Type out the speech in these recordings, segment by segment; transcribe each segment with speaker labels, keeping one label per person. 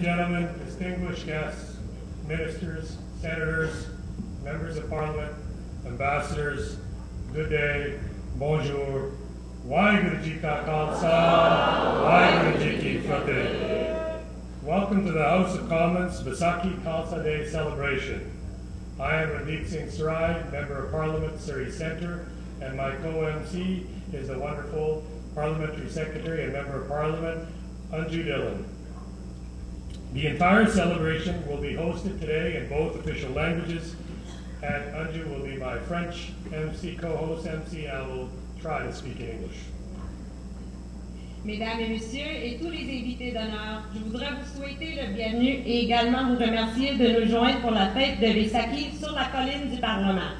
Speaker 1: gentlemen, distinguished guests, ministers, senators, members of parliament, ambassadors, good day, bonjour, Waheguru Ji Ka Khalsa, Waheguru Ji Ki Fateh. Welcome to the House of Commons Vaisakhi Khalsa Day celebration. I am Randeep Singh Sarai, Member of Parliament, Surrey Centre, and my co-MC is the wonderful Parliamentary Secretary and Member of Parliament, Anju Dhillon. The entire celebration will be hosted today in both official languages, and Anju will be my French MC, co-host MC, and I will try to speak in English.
Speaker 2: Mesdames et messieurs et tous les invités d'honneur, je voudrais vous souhaiter le bienvenu et également vous remercier de nous joindre pour la fête de Vaisakhi sur la colline du Parlement.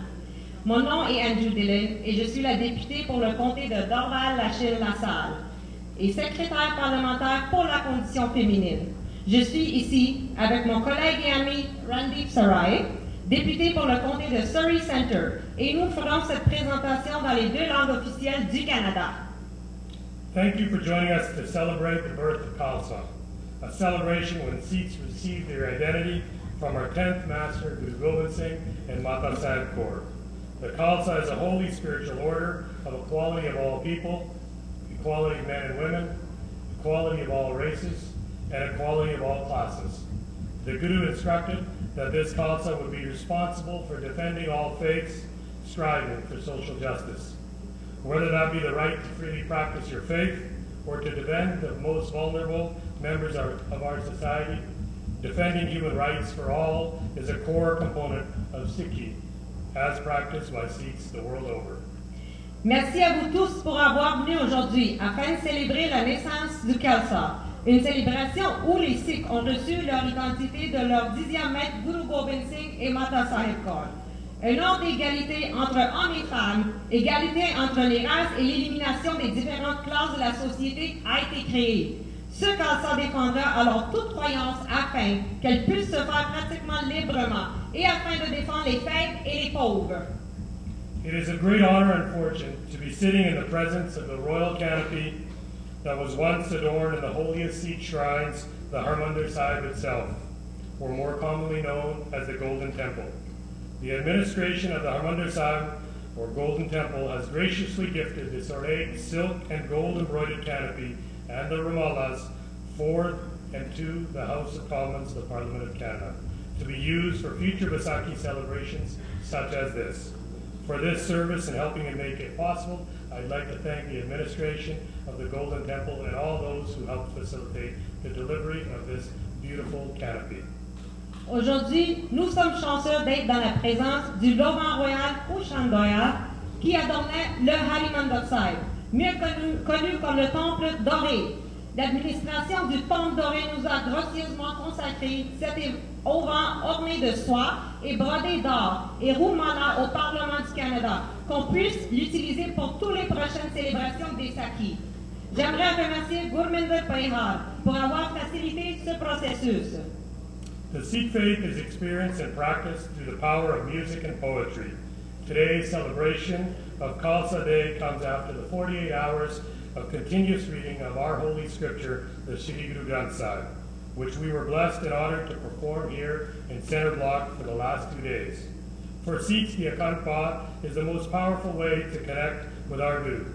Speaker 2: Mon nom est Anju Dhillon et je suis la députée pour le comté de Dorval-Lachine-LaSalle et secrétaire parlementaire pour la condition féminine. Je suis ici avec mon collègue et ami Randeep Sarai, député pour le comté de Surrey Centre, et nous ferons cette présentation dans les 2 langues officielles du Canada.
Speaker 1: Thank you for joining us to celebrate the birth of Khalsa, a celebration when Sikhs receive their identity from our 10th Master, Guru Gobind Singh and Mata Sahib Kaur. The Khalsa is a holy spiritual order of equality of all people, equality of men and women, equality of all races, and equality of all classes. The Guru instructed that this Khalsa would be responsible for defending all faiths, striving for social justice. Whether that be the right to freely practice your faith or to defend the most vulnerable members of our society, defending human rights for all is a core component of Sikhi, as practiced by Sikhs the world over.
Speaker 2: Merci à vous tous pour avoir venu aujourd'hui afin de célébrer la naissance du Khalsa, une célébration où les Sikhs ont reçu leur identité de leur 10e maître Guru Gobind Singh et Mata Sahib Kaur. Un ordre d'égalité entre hommes et femmes, égalité entre les races et l'élimination des différentes classes de la société a été créé. Ce Khalsa défendra alors toute croyance afin qu'elle puisse se faire pratiquement librement et afin de défendre les faibles et les pauvres.
Speaker 1: It is a great honor and fortune to be sitting in the presence of the royal canopy that was once adorned in the holiest Sikh shrines, the Harmandir Sahib itself, or more commonly known as the Golden Temple. The administration of the Harmandir Sahib, or Golden Temple, has graciously gifted this ornate silk and gold embroidered canopy and the Ramalas for and to the House of Commons, the Parliament of Canada, to be used for future Vaisakhi celebrations such as this. For this service and helping to make it possible, I'd like to thank the administration of the Golden Temple and all those who helped facilitate the delivery of this beautiful canopy.
Speaker 2: Aujourd'hui, nous sommes chanceux d'être dans la présence du Levant royal au Chandoya qui adornait le Harmandir Sahib, mieux connu comme le Temple doré. L'administration du Temple doré nous a gracieusement consacré cet auvent orné de soie et brodé d'or et roumana au Parlement du Canada, qu'on puisse l'utiliser pour toutes les prochaines célébrations des Vaisakhi. J'aimerais remercier Gurminder Paihar pour avoir facilité ce processus.
Speaker 1: The Sikh faith is experienced and practiced through the power of music and poetry. Today's celebration of Khalsa Day comes after the 48 hours of continuous reading of our Holy Scripture, the Shri Guru Granth Sahib, which we were blessed and honored to perform here in Center Block for the last 2 days. For Sikhs, the Akhand Path is the most powerful way to connect with our Guru,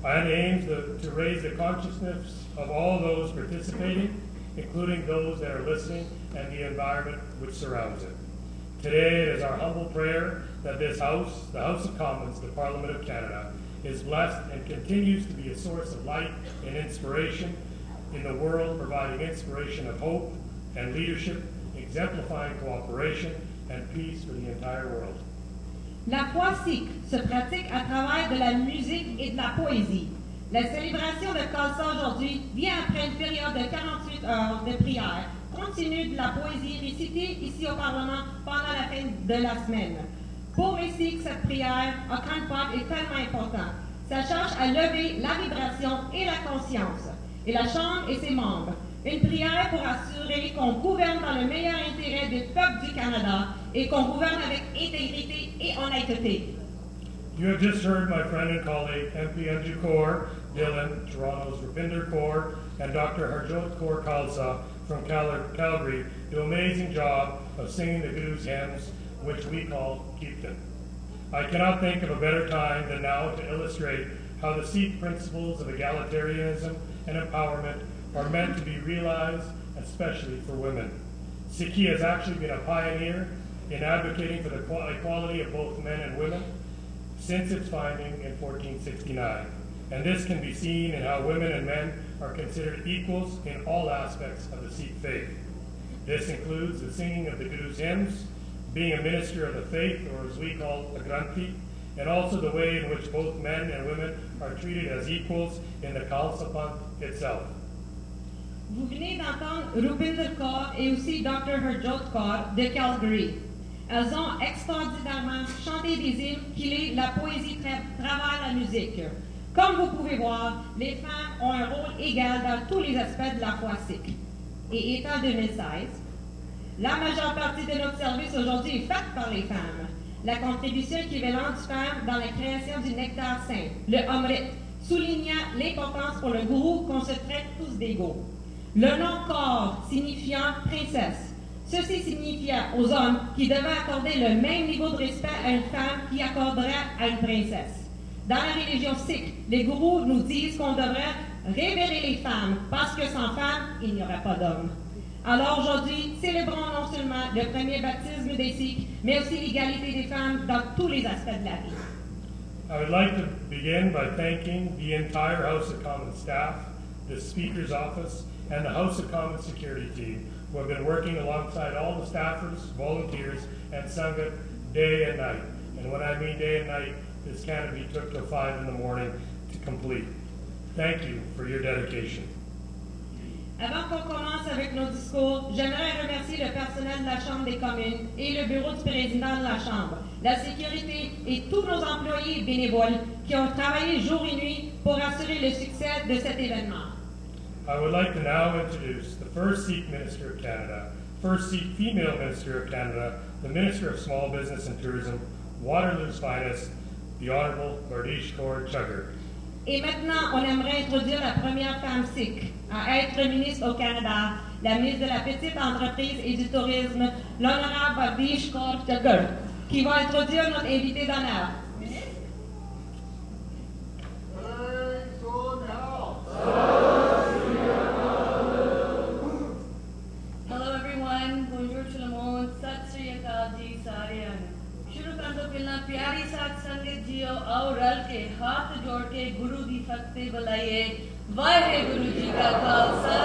Speaker 1: and aims to raise the consciousness of all those participating, including those that are listening, and the environment which surrounds it. Today, it is our humble prayer that this House, the House of Commons, the Parliament of Canada, is blessed and continues to be a source of light and inspiration in the world, providing inspiration of hope and leadership, exemplifying cooperation and peace for the entire world.
Speaker 2: La foi sikh se pratique à travers de la musique et de la poésie. La célébration de Khalsa aujourd'hui vient après une période de 48 heures de prière continue de la poésie récitée ici au Parlement pendant la fin de la semaine. Pour les Sikhs, cette prière, Akhand Path, est tellement importante. Ça cherche à lever la vibration et la conscience. Et la Chambre et ses membres. Une prière pour assurer qu'on gouverne dans le meilleur intérêt du peuple du Canada et qu'on gouverne avec intégrité et honnêteté.
Speaker 1: You have just heard my friend and colleague, MP Anju Dhillon, Toronto's Rupinder Kaur, and Dr. Harjot Kaur Khalsa from Calgary do an amazing job of singing the Guru's hymns, which we call Kirtan. I cannot think of a better time than now to illustrate how the Sikh principles of egalitarianism and empowerment are meant to be realized, especially for women. Sikhi has actually been a pioneer in advocating for the equality of both men and women since its founding in 1469. And this can be seen in how women and men are considered equals in all aspects of the Sikh faith. This includes the singing of the Guru's hymns, being a minister of the faith, or as we call a granthi, and also the way in which both men and women are treated as equals in the Khalsa Panth itself.
Speaker 2: Vous venez d'entendre Rupinder Kaur et aussi Dr. Harjot Kaur de Calgary. Elles ont extraordinairement chanté des hymnes qui lient la poésie travaille la musique. Comme vous pouvez voir, les femmes ont un rôle égal dans tous les aspects de la foi sikh. Et étant 2016, la majeure partie de notre service aujourd'hui est faite par les femmes. La contribution équivalente des femmes dans la création du nectar saint, le Amrit, soulignant l'importance pour le gourou qu'on se traite tous d'égaux. Le nom Kaur signifiant princesse. Ceci signifiait aux hommes qui devaient accorder le même niveau de respect à une femme qui accorderait à une princesse. Dans la religion sikh, les gourous nous disent qu'on devrait révérer les femmes parce que sans femmes, il n'y aurait pas d'hommes. Alors aujourd'hui, célébrons non seulement le premier baptême des Sikhs, mais aussi l'égalité des femmes dans tous les aspects de la vie.
Speaker 1: I would like to begin by thanking the entire House of Commons staff, the Speaker's office, and the House of Commons security team who have been working alongside all the staffers, volunteers, and Sangha day and night. And when I mean day and night, this canopy took till 5 in the morning to complete. Thank you for your dedication.
Speaker 2: Avant qu'on commence avec nos discours, j'aimerais remercier le personnel de la Chambre des communes et le bureau du président de la Chambre, la sécurité et tous nos employés et bénévoles qui ont travaillé jour et nuit pour assurer le succès de cet événement.
Speaker 1: I would like to now introduce the first Sikh Minister of Canada, first Sikh female Minister of Canada, the Minister of Small Business and Tourism, Waterloo's finest, the Honourable Bardish Kaur Chugger.
Speaker 2: Et maintenant, on aimerait introduire la première femme sikh à être ministre au Canada, la ministre de la Petite Entreprise et du Tourisme, l'honorable Bardish Kaur Chugger, qui va introduire notre invité d'honneur.
Speaker 3: Hello everyone, bonjour tout le monde, sat sri akal ji सारे शुरू कर दो पहला प्यारी साथ संगत जियो आओ रल के हाथ जोड़ के गुरु दी फतेह बुलाइए वाहेगुरु जी का खालसा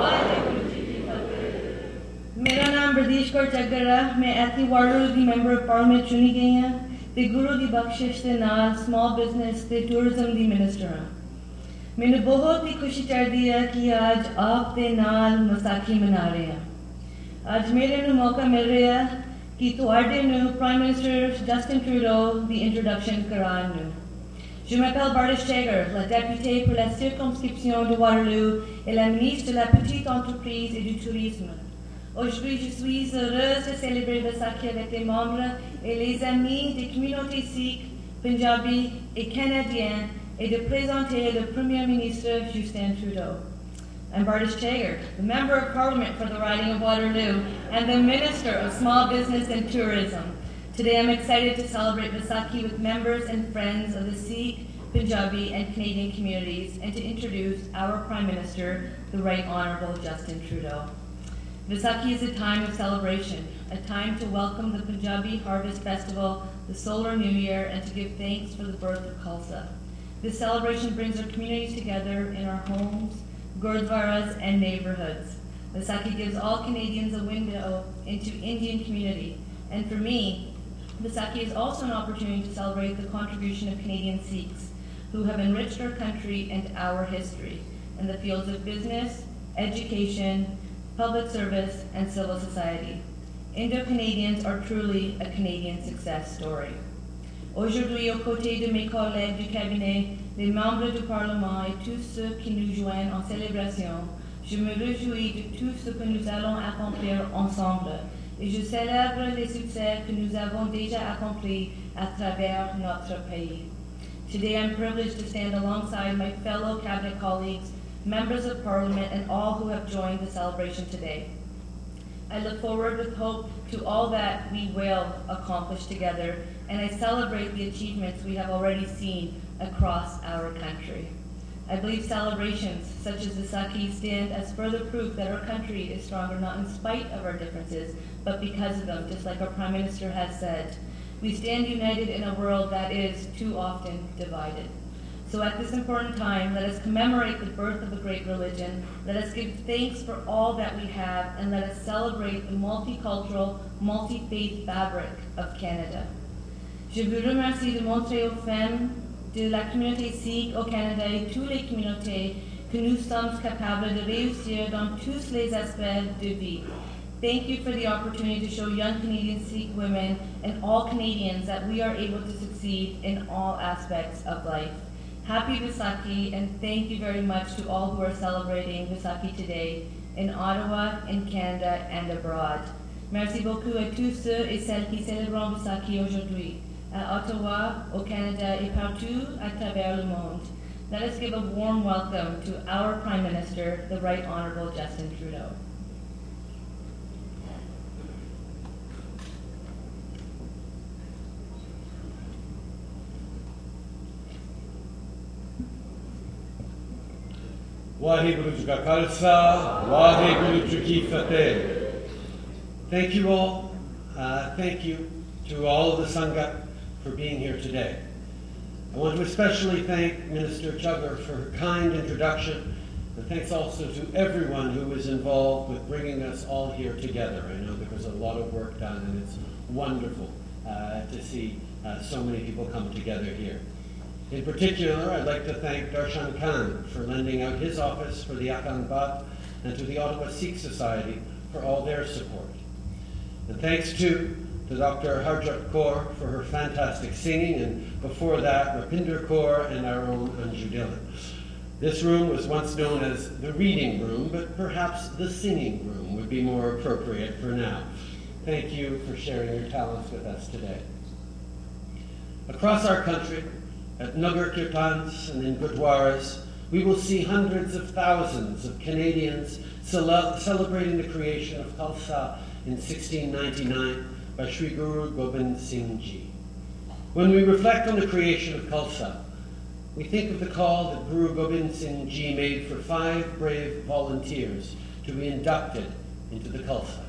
Speaker 3: वाहेगुरु जी की फतेह। मेरा नाम बरदीश कौर चग्गर है, मैं एथी वार्डर दी मेंबर ऑफ पार्लियामेंट चुनी गई हां ते गुरु दी बख्शिश दे नाल स्मॉल बिजनेस ते टूरिज्म दी मिनिस्टर हां। मैंने बहुत ही खुशी चढ़दी है कि आज आप दे नाल वैसाखी मना रहे हैं। आज मेरे ਨੂੰ मौका मिल रहा है कि ਤੁਹਾਡੇ ਨੂੰ Prime Minister Justin Trudeau ਦੀ introduction ਕਰਾਉਣ ਨੂੰ। Je m'appelle Bardish Chugger, la députée pour la circonscription de Waterloo et la ministre de la Petite Entreprise et du Tourisme. Aujourd'hui, je suis heureuse de célébrer Vaisakhi avec les membres et les amis des communautés sikh, Punjabi et canadiens et de présenter le Premier ministre Justin Trudeau. I'm Bardish Chugger, the Member of Parliament for the riding of Waterloo and the Minister of Small Business and Tourism. Today I'm excited to celebrate Vaisakhi with members and friends of the Sikh, Punjabi and Canadian communities and to introduce our Prime Minister, the Right Honourable Justin Trudeau. Vaisakhi is a time of celebration, a time to welcome the Punjabi Harvest Festival, the Solar New Year, and to give thanks for the birth of Khalsa. This celebration brings our communities together in our homes, gurdwaras and neighborhoods. Vaisakhi gives all Canadians a window into Indian community. And for me, Vaisakhi is also an opportunity to celebrate the contribution of Canadian Sikhs who have enriched our country and our history in the fields of business, education, public service, and civil society. Indo-Canadians are truly a Canadian success story. Aujourd'hui, aux côtés de mes collègues du cabinet, les membres du Parlement et tous ceux qui nous joignent en célébration, je me réjouis de tout ce que nous allons accomplir ensemble et je célèbre les succès que nous avons déjà accomplis à travers notre pays. Today I'm privileged to stand alongside my fellow cabinet colleagues members of Parliament, and all who have joined the celebration today. I look forward with hope to all that we will accomplish together, and I celebrate the achievements we have already seen across our country. I believe celebrations such as Vaisakhi stand as further proof that our country is stronger not in spite of our differences, but because of them, just like our Prime Minister has said. We stand united in a world that is too often divided. So at this important time, let us commemorate the birth of a great religion, let us give thanks for all that we have, and let us celebrate the multicultural, multi-faith fabric of Canada. Je vous remercie de montrer aux femmes de la communauté sikh au Canada et toutes les communautés que nous sommes capables de réussir dans tous les aspects de vie. Thank you for the opportunity to show young Canadian Sikh women and all Canadians that we are able to succeed in all aspects of life. Happy Vaisakhi, and thank you very much to all who are celebrating Vaisakhi today in Ottawa, in Canada, and abroad. Merci beaucoup à tous ceux et celles qui célèbrent Vaisakhi aujourd'hui, à Ottawa, au Canada, et partout à travers le monde. Let us give a warm welcome to our Prime Minister, the Right Honourable Justin Trudeau.
Speaker 4: Waheguru Ji Ka Khalsa, Waheguru Ji Ki Fateh. Thank you all. Thank you to all of the Sangha for being here today. I want to especially thank Minister Chugger for her kind introduction, and thanks also to everyone who was involved with bringing us all here together. I know there was a lot of work done, and it's wonderful to see so many people come together here. In particular, I'd like to thank Darshan Khan for lending out his office for the Akhand Bath, and to the Ottawa Sikh Society for all their support. And thanks to Dr. Harjot Kaur for her fantastic singing, and before that, Rapinder Kaur and our own Anju Dillon. This room was once known as the reading room, but perhaps the singing room would be more appropriate for now. Thank you for sharing your talents with us today. Across our country, at Nagar Kirtans and in Gurdwaras, we will see hundreds of thousands of Canadians celebrating the creation of Khalsa in 1699 by Sri Guru Gobind Singh Ji. When we reflect on the creation of Khalsa, we think of the call that Guru Gobind Singh Ji made for 5 brave volunteers to be inducted into the Khalsa.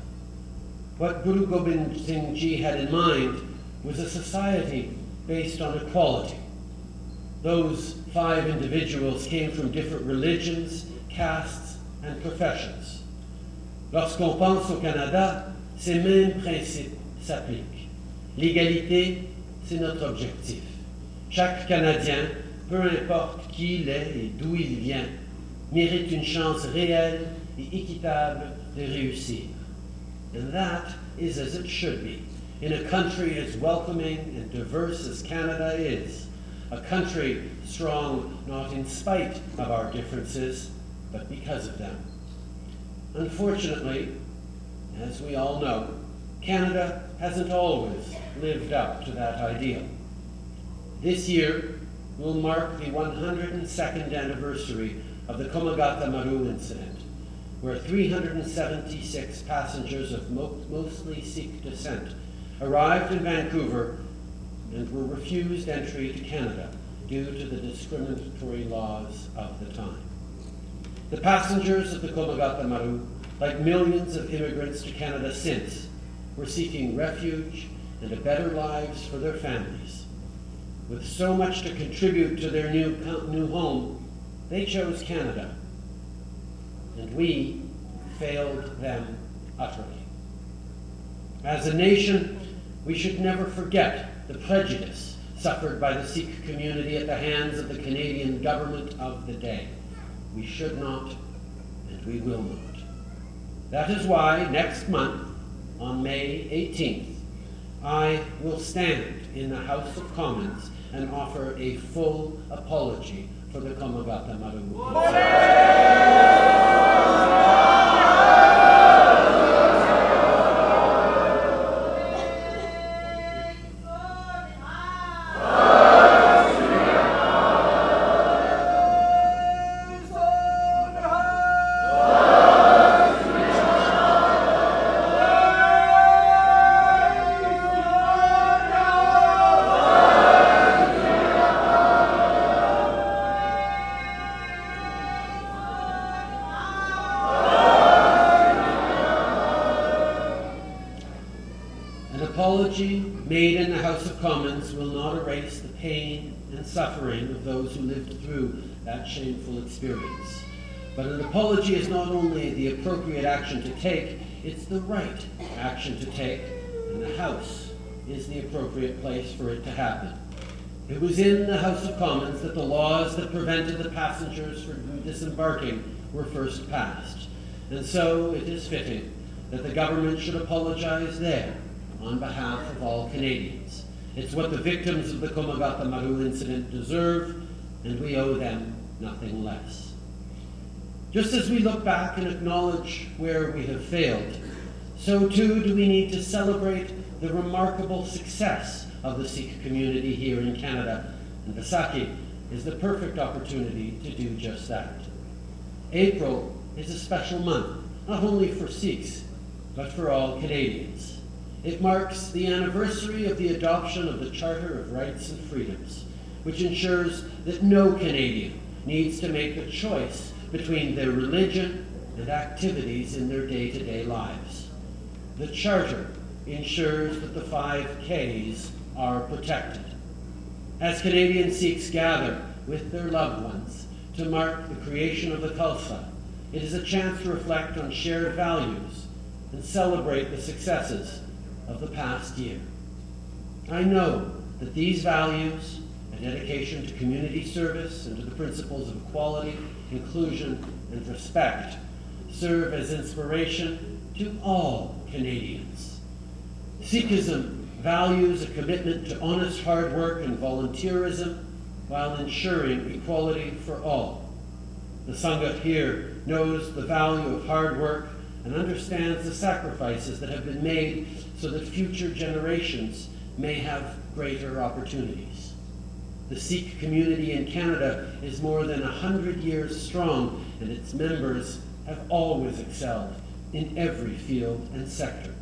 Speaker 4: What Guru Gobind Singh Ji had in mind was a society based on equality. Those 5 individuals came from different religions, castes, and professions. Lorsqu'on pense au Canada, ces mêmes principes s'appliquent. L'égalité, c'est notre objectif. Chaque Canadien, peu importe qui il est et d'où il vient, mérite une chance réelle et équitable de réussir. And that is as it should be, in a country as welcoming and diverse as Canada is. A country strong not in spite of our differences, but because of them. Unfortunately, as we all know, Canada hasn't always lived up to that ideal. This year will mark the 102nd anniversary of the Komagata Maru incident, where 376 passengers of mostly Sikh descent arrived in Vancouver and were refused entry to Canada due to the discriminatory laws of the time. The passengers of the Komagata Maru, like millions of immigrants to Canada since, were seeking refuge and a better lives for their families. With so much to contribute to their new home, they chose Canada, and we failed them utterly. As a nation, we should never forget the prejudice suffered by the Sikh community at the hands of the Canadian government of the day. We should not, and we will not. That is why next month, on May 18th, I will stand in the House of Commons and offer a full apology for the Komagata Maru. apology made in the House of Commons will not erase the pain and suffering of those who lived through that shameful experience. But an apology is not only the appropriate action to take, it's the right action to take, and the House is the appropriate place for it to happen. It was in the House of Commons that the laws that prevented the passengers from disembarking were first passed. And so it is fitting that the government should apologize there on behalf of all Canadians. It's what the victims of the Komagata Maru incident deserve, and we owe them nothing less. Just as we look back and acknowledge where we have failed, so too do we need to celebrate the remarkable success of the Sikh community here in Canada, and Vaisakhi is the perfect opportunity to do just that. April is a special month, not only for Sikhs, but for all Canadians. It marks the anniversary of the adoption of the Charter of Rights and Freedoms, which ensures that no Canadian needs to make a choice between their religion and activities in their day-to-day lives. The Charter ensures that the 5 Ks are protected. As Canadian Sikhs gather with their loved ones to mark the creation of the Khalsa, it is a chance to reflect on shared values and celebrate the successes of the past year. I know that these values, a dedication to community service and to the principles of equality, inclusion, and respect, serve as inspiration to all Canadians. Sikhism values a commitment to honest hard work and volunteerism while ensuring equality for all. The Sangha here knows the value of hard work and understands the sacrifices that have been made so that future generations may have greater opportunities. The Sikh community in Canada is more than 100 years strong, and its members have always excelled in every field and sector.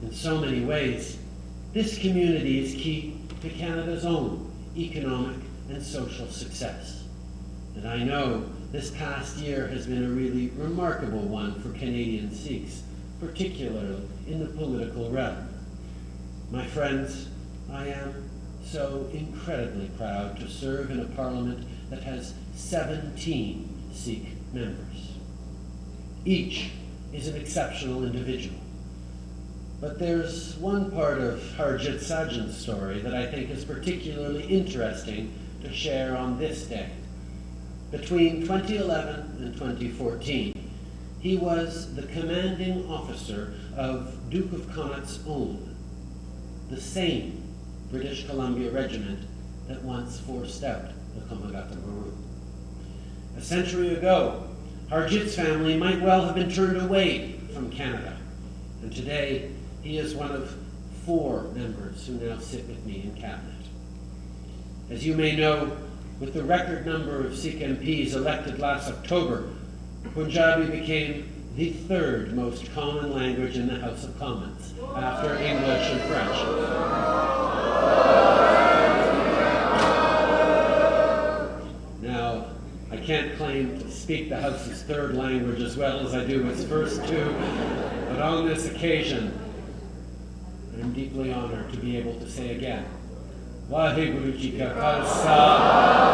Speaker 4: In so many ways, this community is key to Canada's own economic and social success. And I know this past year has been a really remarkable one for Canadian Sikhs, particularly in the political realm. My friends, I am so incredibly proud to serve in a parliament that has 17 Sikh members. Each is an exceptional individual. But there's one part of Harjit Sajjan's story that I think is particularly interesting to share on this day. Between 2011 and 2014, he was the commanding officer of Duke of Connaught's Own, the same British Columbia regiment that once forced out the Komagata Maru. A century ago, Harjit's family might well have been turned away from Canada, and today he is one of 4 members who now sit with me in cabinet. As you may know, with the record number of Sikh MPs elected last October, Punjabi became the 3rd most common language in the House of Commons, after English and French. Now, I can't claim to speak the House's 3rd language as well as I do its first 2, but on this occasion, I'm deeply honored to be able to say again, Vaheguru Ji Ka Khalsa,